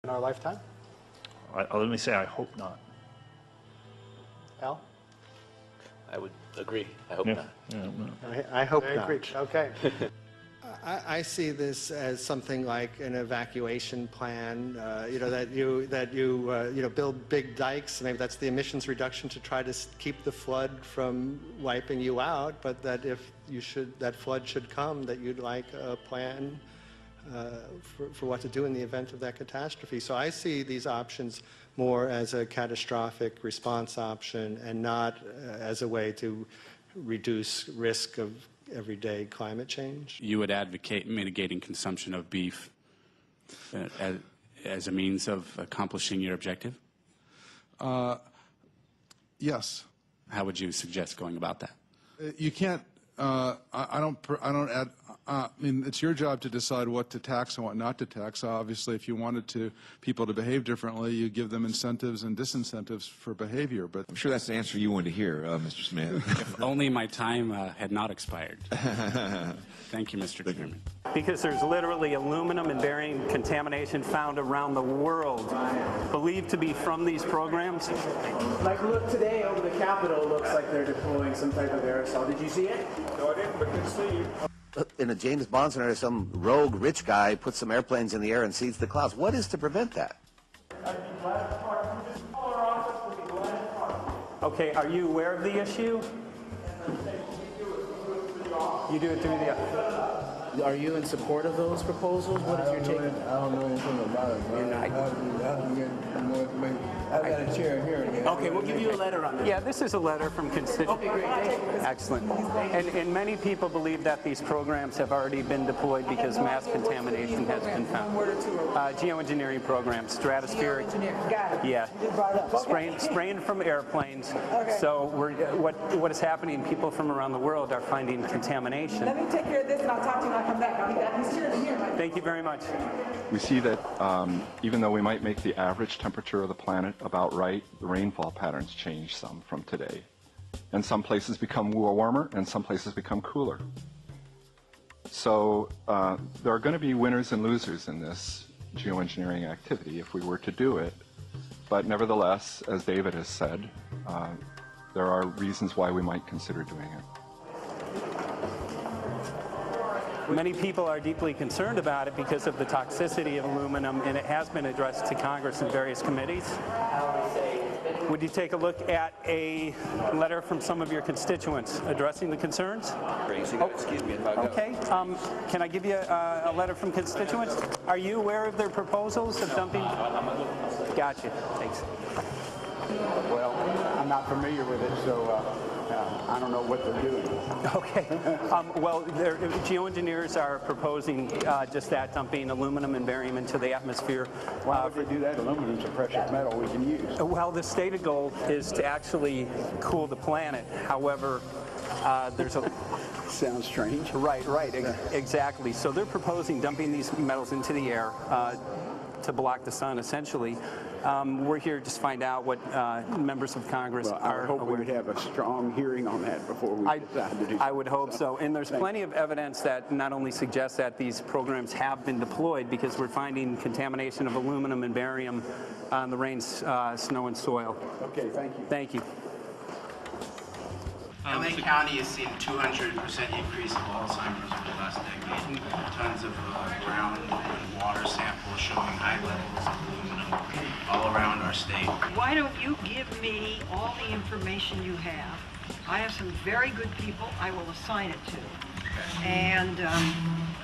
in our lifetime? Let me say I hope not. Al? I would agree. I hope not. I hope not. Okay. I see this as something like an evacuation plan. That you build big dikes. Maybe that's the emissions reduction to try to keep the flood from wiping you out. But that if that flood should come, that you'd like a plan for what to do in the event of that catastrophe. So I see these options more as a catastrophic response option and not as a way to reduce risk of everyday climate change. You would advocate mitigating consumption of beef as a means of accomplishing your objective? Yes. How would you suggest going about that? You can't. I don't add. I mean, it's your job to decide what to tax and what not to tax. Obviously, if you wanted people to behave differently, you give them incentives and disincentives for behavior. But I'm sure that's the answer you wanted to hear, Mr. Smith. If only my time had not expired. Thank you, Mr. Chairman. Because there's literally aluminum and barium contamination found around the world, believed to be from these programs. Like, look, today over the Capitol, looks like they're deploying some type of aerosol. Did you see it? No, I didn't, but good to see you. In a James Bond scenario, some rogue rich guy puts some airplanes in the air and seeds the clouds. What is to prevent that? Okay, are you aware of the issue? You do it through the... Are you in support of those proposals? What is your take? I don't know anything about it, man. How do you get more information? I've got a chair here again. Okay, we'll give you a letter on this. Yeah, this is a letter from constituents. Okay, great. Thank you. Excellent. And many people believe that these programs have already been deployed because mass contamination has been found. Geoengineering programs, stratospheric. Got it. Yeah. Spraying from airplanes. Okay. So what is happening, people from around the world are finding contamination. Let me take care of this and I'll talk to you when I come back. I'll be back. He's here. Thank you very much. We see that even though we might make the average temperature of the planet about right, the rainfall patterns change some from today. And some places become warmer and some places become cooler. So there are going to be winners and losers in this geoengineering activity if we were to do it. But nevertheless, as David has said, there are reasons why we might consider doing it. Many people are deeply concerned about it because of the toxicity of aluminum, and it has been addressed to Congress in various committees. Would you take a look at a letter from some of your constituents addressing the concerns? Excuse me if I go. Okay. Can I give you a letter from constituents? Are you aware of their proposals of dumping? Gotcha. Thanks. Well, I'm not familiar with it, so I don't know what they're doing. Okay. Well, geoengineers are proposing just that, dumping aluminum and barium into the atmosphere. Why would they do that? Aluminum is a precious metal we can use. Well, the stated goal is to actually cool the planet. However, there's a... Sounds strange. Right, exactly. So they're proposing dumping these metals into the air to block the sun, essentially. We're here just to find out what members of Congress are. I hope we would have a strong hearing on that before we decide to do something. I would hope so. And there's plenty of evidence that not only suggests that these programs have been deployed, because we're finding contamination of aluminum and barium on the rain, snow, and soil. Okay, thank you. Thank you. LA County has seen 200% increase of Alzheimer's over the last decade. Tons of ground and water samples showing high levels of aluminum all around our state. Why don't you give me all the information you have? I have some very good people I will assign it to. Okay. And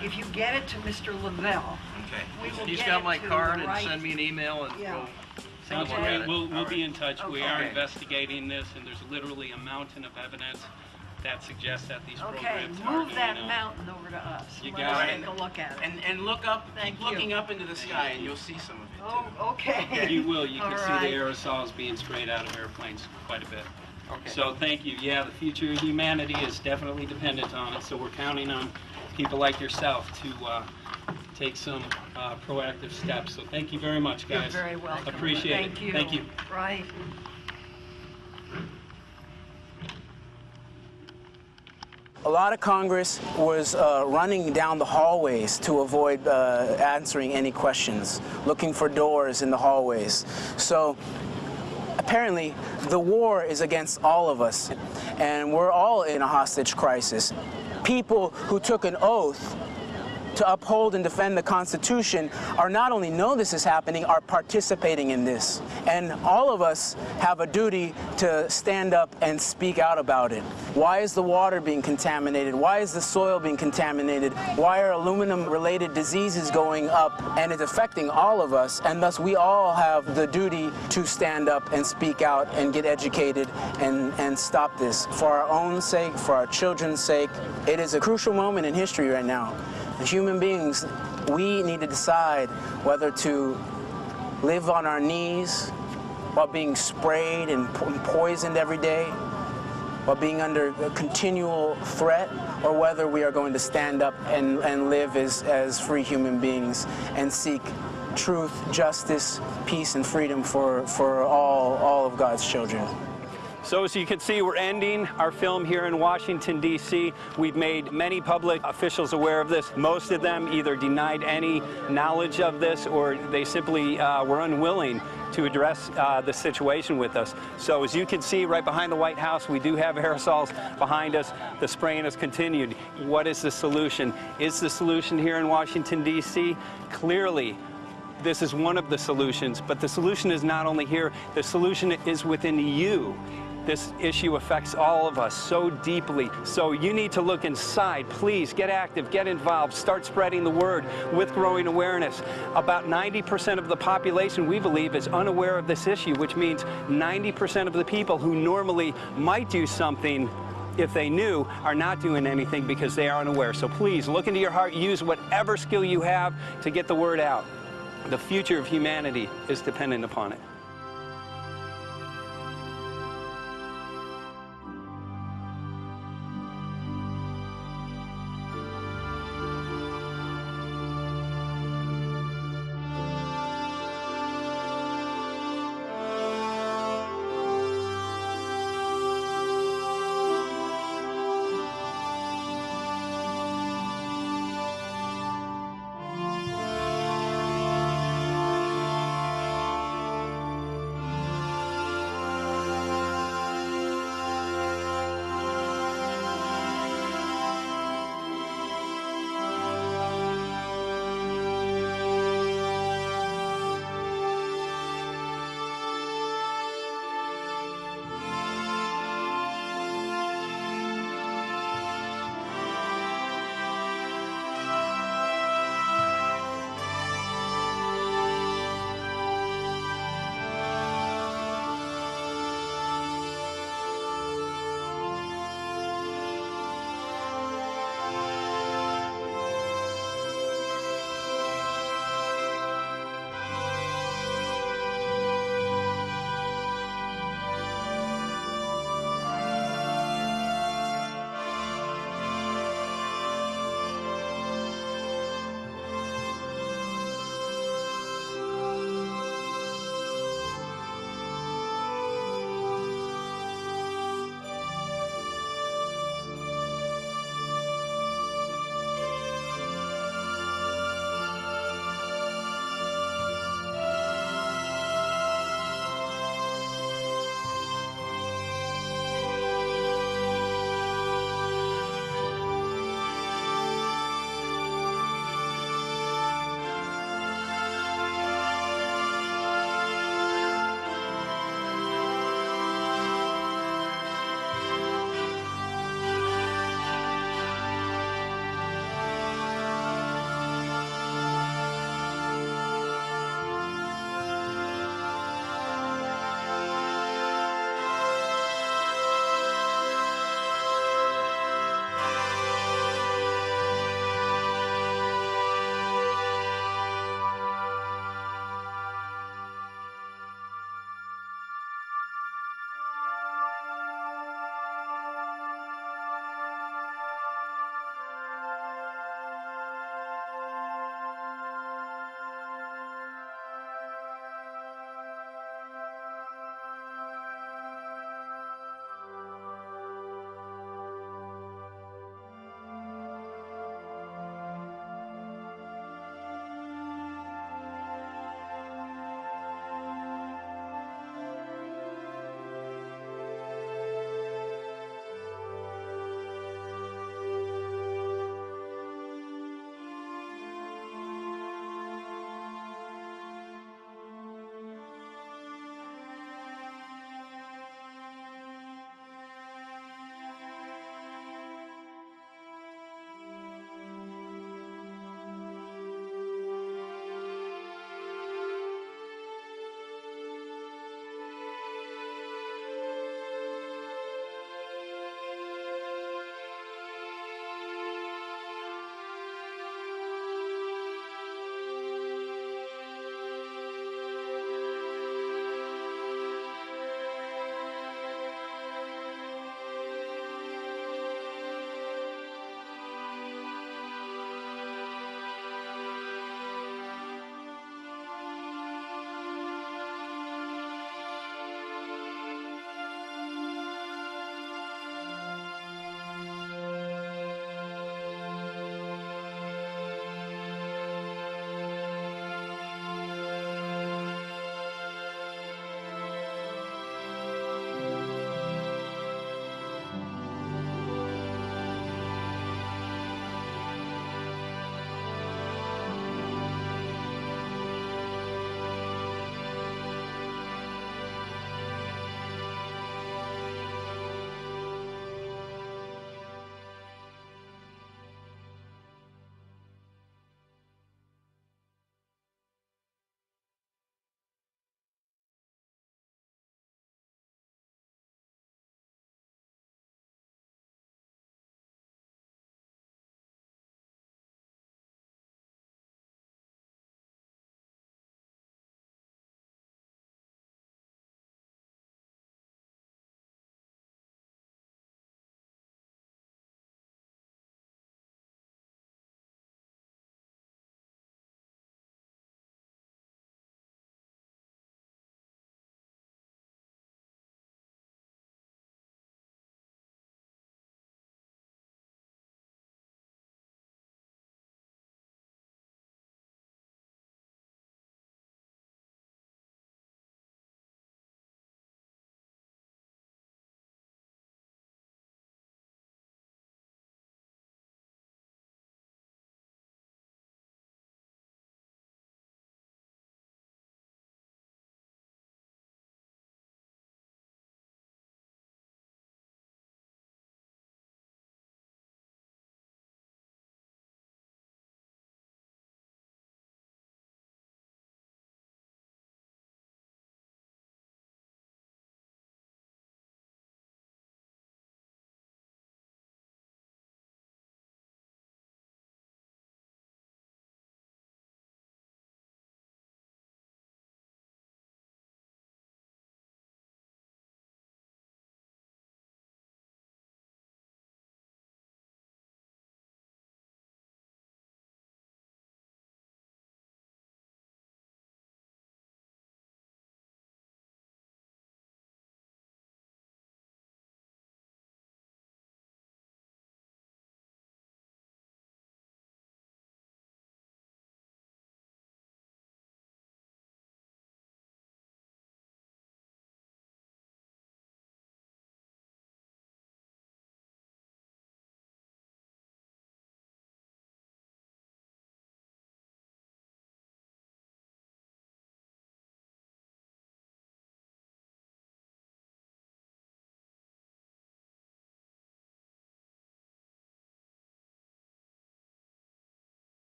if you get it to Mr. Lavelle, okay. He's got my card and send me an email and yeah. we'll Okay, we'll be in touch. Okay. We are investigating this, and there's literally a mountain of evidence that suggests that these programs are move that mountain over to us. You Let got us it. take a look at it. And look up, keep looking up into the sky, and you'll see some of it too. Oh, okay. You will. You can All see right. the aerosols being sprayed out of airplanes quite a bit. Okay. So thank you. Yeah, the future of humanity is definitely dependent on it, so we're counting on people like yourself to take some proactive steps. So thank you very much, guys. You're very welcome. Appreciate it. Thank you. Thank you. A lot of Congress was running down the hallways to avoid answering any questions, looking for doors in the hallways. So apparently the war is against all of us, and we're all in a hostage crisis. People who took an oath to uphold and defend the Constitution are not only know this is happening, are participating in this. And all of us have a duty to stand up and speak out about it. Why is the water being contaminated? Why is the soil being contaminated? Why are aluminum-related diseases going up? And it's affecting all of us, and thus we all have the duty to stand up and speak out and get educated and stop this. For our own sake, for our children's sake, it is a crucial moment in history right now. As human beings, we need to decide whether to live on our knees while being sprayed and poisoned every day, while being under a continual threat, or whether we are going to stand up and live as free human beings and seek truth, justice, peace, and freedom for all of God's children. So as you can see, we're ending our film here in Washington, D.C. We've made many public officials aware of this. Most of them either denied any knowledge of this, or they simply were unwilling to address the situation with us. So as you can see right behind the White House, we do have aerosols behind us. The spraying has continued. What is the solution? Is the solution here in Washington, D.C.? Clearly, this is one of the solutions, but the solution is not only here, the solution is within you. This issue affects all of us so deeply. So you need to look inside. Please get active, get involved, start spreading the word with growing awareness. About 90% of the population, we believe, is unaware of this issue, which means 90% of the people who normally might do something if they knew are not doing anything because they are unaware. So please look into your heart, use whatever skill you have to get the word out. The future of humanity is dependent upon it.